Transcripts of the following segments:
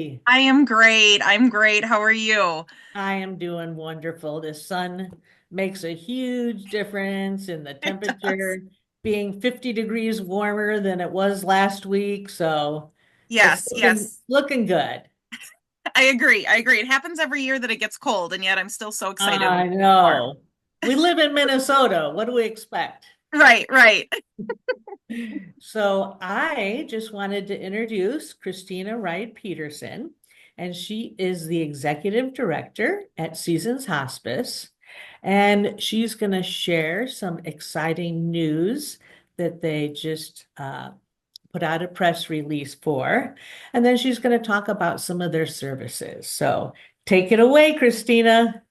today? I am great. I'm great. How are you? I am doing wonderful. The sun makes a huge difference in the It does. temperature being 50 degrees warmer than it was last week. So it's Yes, looking yes. looking good. I agree. I agree. It happens every year that it gets cold, and yet I'm still so excited when I it gets warm. know. We live in Minnesota. What do we expect? Right, right. So I just wanted to introduce Kristina Wright Peterson, and she is the executive director at Seasons Hospice. And she's going to share some exciting news that they just put out a press release for. And then she's going to talk about some of their services. So take it away, Kristina.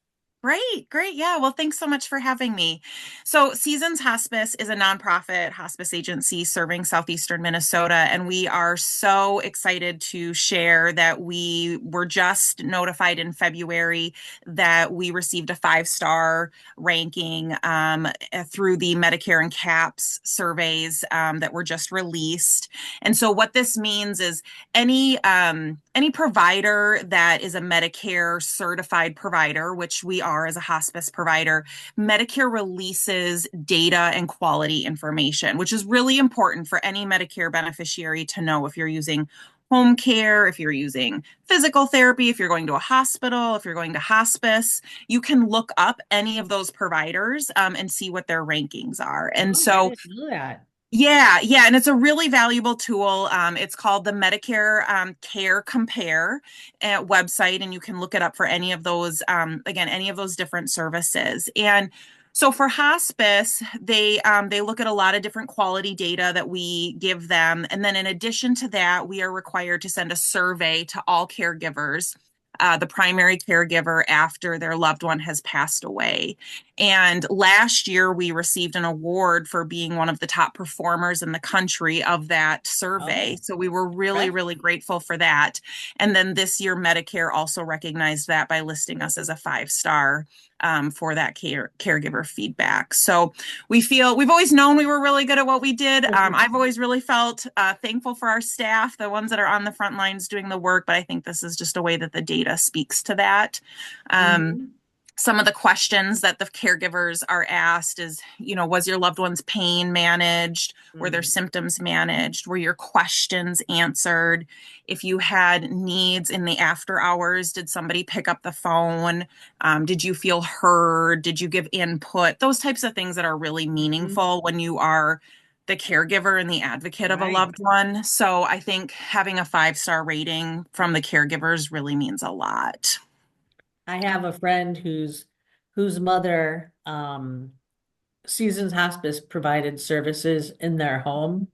Great, great. Yeah. Well, thanks so much for having me. So, Seasons Hospice is a nonprofit hospice agency serving southeastern Minnesota, and we are so excited to share that we were just notified in February that we received a five-star ranking through the Medicare and CAPS surveys that were just released. And so, what this means is any provider that is a Medicare certified provider, which we are as a hospice provider, Medicare releases data and quality information, which is really important for any Medicare beneficiary to know if you're using home care, if you're using physical therapy, if you're going to a hospital, if you're going to hospice, you can look up any of those providers and see what their rankings are. And Oh, I so didn't know that. yeah, and it's a really valuable tool. It's called the Medicare Care Compare website, and you can look it up for any of those, again, any of those different services. And so for hospice, they look at a lot of different quality data that we give them, and then in addition to that, we are required to send a survey to all caregivers. The primary caregiver after their loved one has passed away. And last year, we received an award for being one of the top performers in the country of that survey. Oh, So we were really, right. really grateful for that. And then this year, Medicare also recognized that by listing us as a five-star for that caregiver feedback. So we've always known we were really good at what we did. I've always really felt thankful for our staff, the ones that are on the front lines doing the work, but I think this is just a way that the data speaks to that. Um, Mhm. some of the questions that the caregivers are asked is, was your loved one's pain managed? Were their Mhm. symptoms managed? Were your questions answered? If you had needs in the after hours, did somebody pick up the phone? Did you feel heard? Did you give input? Those types of things that are really Mhm. meaningful when you are the caregiver and the advocate of a Right. loved one. So I think having a five-star rating from the caregivers really means a lot. I have a friend whose mother Seasons Hospice provided services in their home.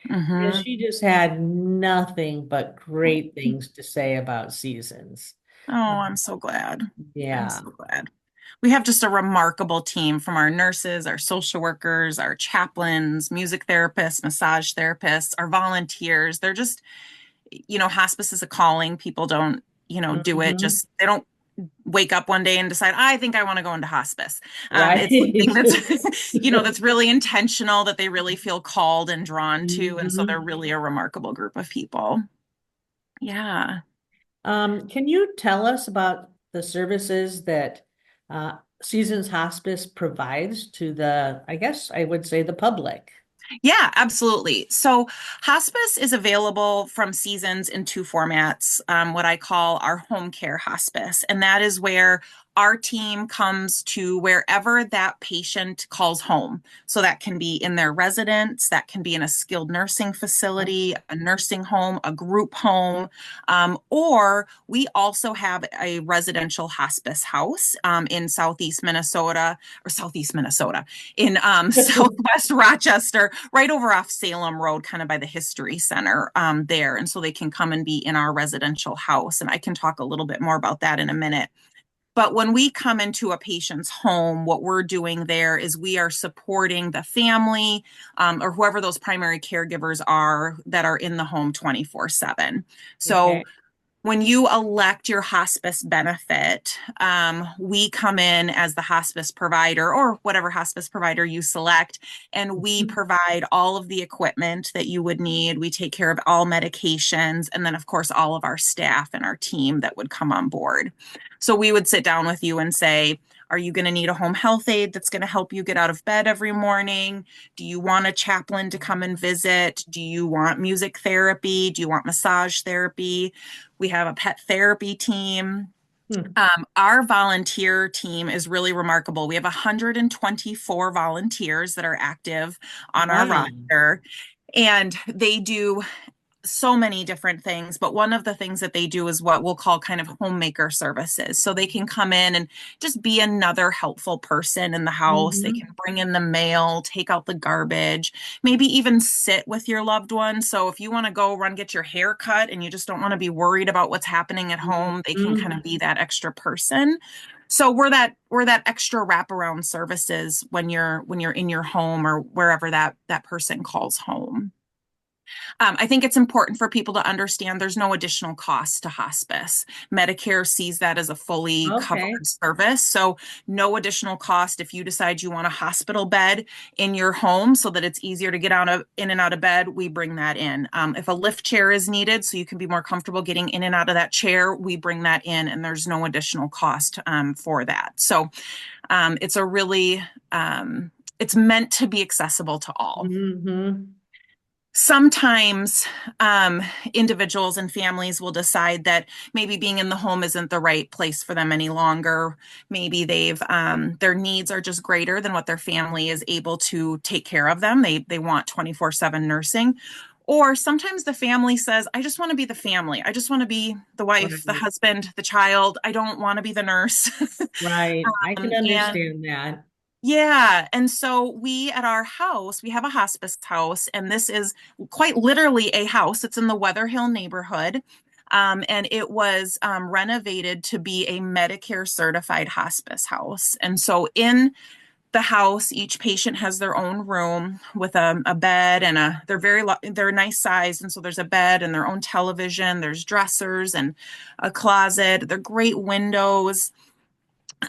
And Mhm. she just had nothing but great things to say about Seasons. Oh, I'm so glad. I'm Yeah. so glad. We have just a remarkable team from our nurses, our social workers, our chaplains, music therapists, massage therapists, our volunteers. They're just, hospice is a calling. People don't, do it Mhm. just, they don't wake up one day and decide, I think I want to go into hospice. Right. It's something that's, that's really intentional that they really feel called and drawn to. And so they're Mhm. really a remarkable group of people. Yeah. Can you tell us about the services that Seasons Hospice provides to I guess I would say the public? Yeah, absolutely. So, hospice is available from Seasons in two formats, what I call our home care hospice. And that is where our team comes to wherever that patient calls home. So, that can be in their residence, that can be in a skilled nursing facility, a nursing home, a group home, or we also have a residential hospice house in Southeast Minnesota, in Southwest Rochester, right over off Salem Road, kind of by the History Center there. And so they can come and be in our residential house. And I can talk a little bit more about that in a minute. But when we come into a patient's home, what we're doing there is we are supporting the family or whoever those primary caregivers are that are in the home 24/7. So Okay. When you elect your hospice benefit, we come in as the hospice provider or whatever hospice provider you select, and we provide all of the equipment that you would need. We take care of all medications, and then, of course, all of our staff and our team that would come on board. So we would sit down with you and say, are you going to need a home health aide that's going to help you get out of bed every morning? Do you want a chaplain to come and visit? Do you want music therapy? Do you want massage therapy? We have a pet therapy team. Hmm. Our volunteer team is really remarkable. We have 124 volunteers that are active on our Wow. roster, and they do so many different things, but one of the things that they do is what we'll call kind of homemaker services. So they can come in and just be another helpful person in the house. They can Hmm. bring in the mail, take out the garbage, maybe even sit with your loved one. So if you want to go run get your hair cut and you just don't want to be worried about what's happening at home, they can kind Hmm. of be that extra person. So we're that extra wraparound services when you're in your home or wherever that person calls home. I think it's important for people to understand there's no additional cost to hospice. Medicare sees that as a fully Okay. covered service. So, no additional cost if you decide you want a hospital bed in your home so that it's easier to get in and out of bed, we bring that in. If a lift chair is needed so you can be more comfortable getting in and out of that chair, we bring that in, and there's no additional cost for that. So, it's a really, it's meant to be accessible to all. Hmm. Sometimes individuals and families will decide that maybe being in the home isn't the right place for them any longer. Maybe their needs are just greater than what their family is able to take care of them. They want 24/7 nursing. Or sometimes the family says, I just want to be the family. I just want to be the wife, the Right. husband, the child. I don't want to be the nurse. Right. I can And understand that. yeah. And so we at our house, we have a hospice house, and this is quite literally a house. It's in the Weather Hill neighborhood. And it was renovated to be a Medicare certified hospice house. And so in the house, each patient has their own room with a bed and they're nice sized. And so there's a bed and their own television, there's dressers and a closet. They're great windows.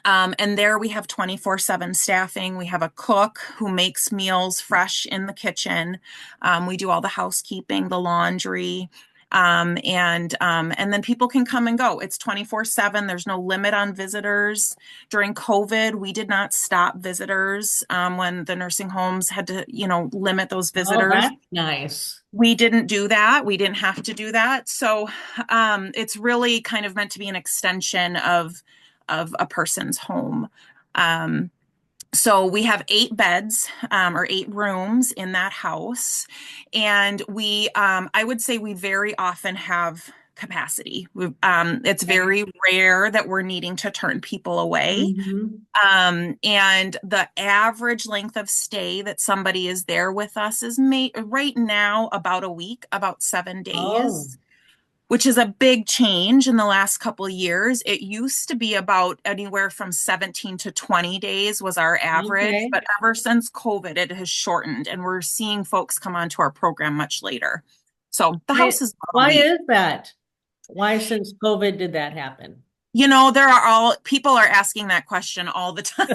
And there we have 24/7 staffing. We have a cook who makes meals fresh in the kitchen. We do all the housekeeping, the laundry, and then people can come and go. It's 24/7. There's no limit on visitors. During COVID, we did not stop visitors when the nursing homes had to, limit those Oh, visitors. that's nice. We didn't do that. We didn't have to do that. So it's really kind of meant to be an extension of a person's home. Um, so we have 8 beds or 8 rooms in that house, and I would say we very often have capacity. It's Okay. very rare that we're needing to turn people away. Hmm. And the average length of stay that somebody is there with us is right now about a week, about seven Oh, days which is a big change in the last couple of years. It used to be about anywhere from 17 to 20 days was our average, okay. but ever since COVID, it has shortened, and we're seeing folks come onto our program much later. So the Why, house is about a why week. is that? Why, since COVID, did that happen? There are all people are asking that question all the time.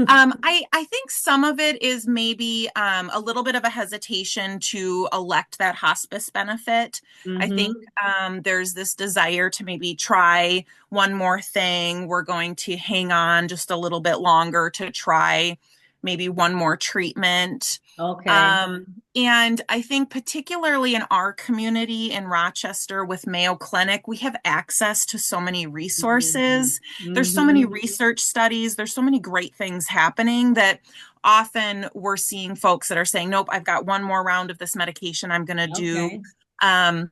I think some of it is maybe a little bit of a hesitation to elect that hospice benefit. I think Hmm. there's this desire to maybe try one more thing. We're going to hang on just a little bit longer to try maybe one more treatment. Okay. And I think particularly in our community in Rochester with Mayo Clinic, we have access to so many Hmm. resources. There's so many Hmm. research studies. There's so many great things happening that often we're seeing folks that are saying, nope, I've got one more round of this medication I'm going to do. Okay. Um,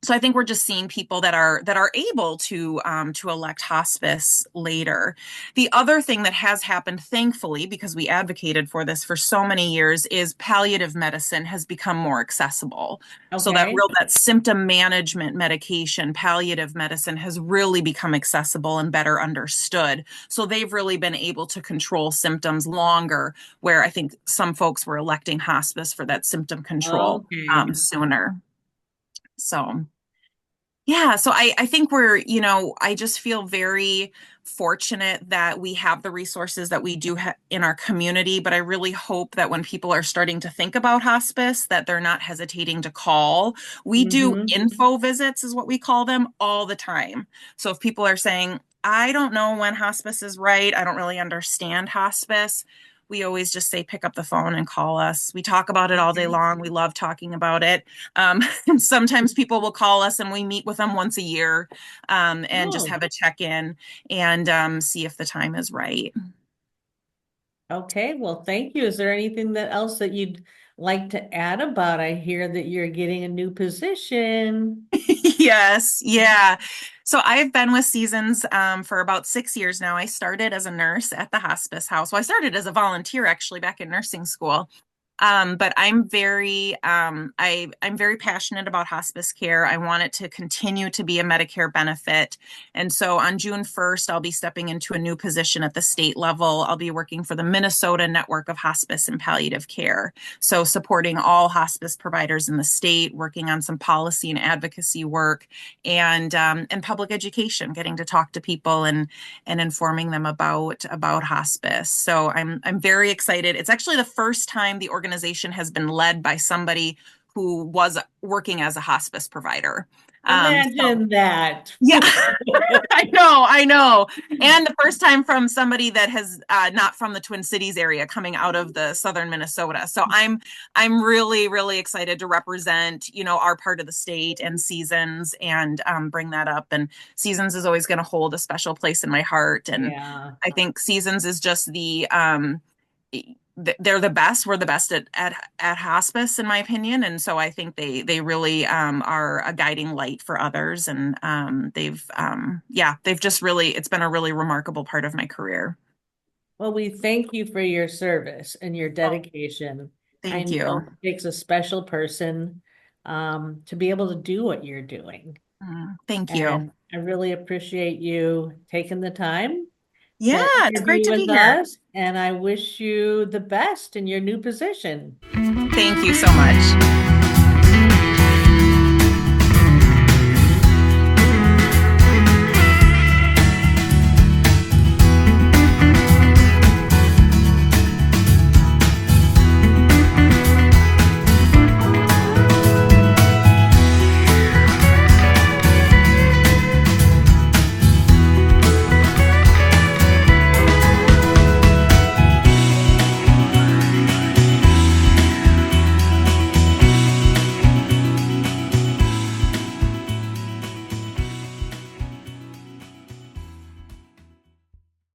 so I think we're just seeing people that are able to elect hospice later. The other thing that has happened, thankfully, because we advocated for this for so many years, is palliative medicine has become more accessible. So Okay. that symptom management medication, palliative medicine, has really become accessible and better understood. So they've really been able to control symptoms longer, where I think some folks were electing hospice for that symptom control Okay. sooner. So. Yeah, so I think I just feel very fortunate that we have the resources that we do ha in our community, but I really hope that when people are starting to think about hospice, that they're not hesitating to call. We do Hmm. info visits, is what we call them, all the time. So if people are saying, I don't know when hospice is right, I don't really understand hospice, we always just say, pick up the phone and call us. We talk about it all day long. We love talking about it. And sometimes people will call us and we meet with them once a year, and just Oh, have a check-in and see if the time is right. okay. Well, thank you. Is there anything that else that you'd like to add about? I hear that you're getting a new position. Yes, yeah. So I've been with Seasons for about 6 years now. I started as a nurse at the hospice house. Well, I started as a volunteer actually back in nursing school. But I'm very passionate about hospice care. I want it to continue to be a Medicare benefit. And so on June 1st, I'll be stepping into a new position at the state level. I'll be working for the Minnesota Network of Hospice and Palliative Care. So supporting all hospice providers in the state, working on some policy and advocacy work, and public education, getting to talk to people and informing them about hospice. So I'm very excited. It's actually the first time the organization has been led by somebody who was working as a hospice provider. So Imagine that. yeah, I know. And the first time from somebody that has not from the Twin Cities area, coming out of the southern Minnesota. So I'm really, really excited to represent, our part of the state and Seasons, and bring that up. And Seasons is always going to hold a special place in my heart. And Yeah. I think Seasons is just they're the best. We're the best at hospice, in my opinion, and so I think they really are a guiding light for others, and they've just really, it's been a really remarkable part of my career. Well, we thank you for your service and your Oh, dedication. I thank you. know it takes a special person to be able to do what you're doing. Thank you. And I really appreciate you taking the time Yeah, to it's great interview to be with here. us. And I wish you the best in your new position. Thank you so much.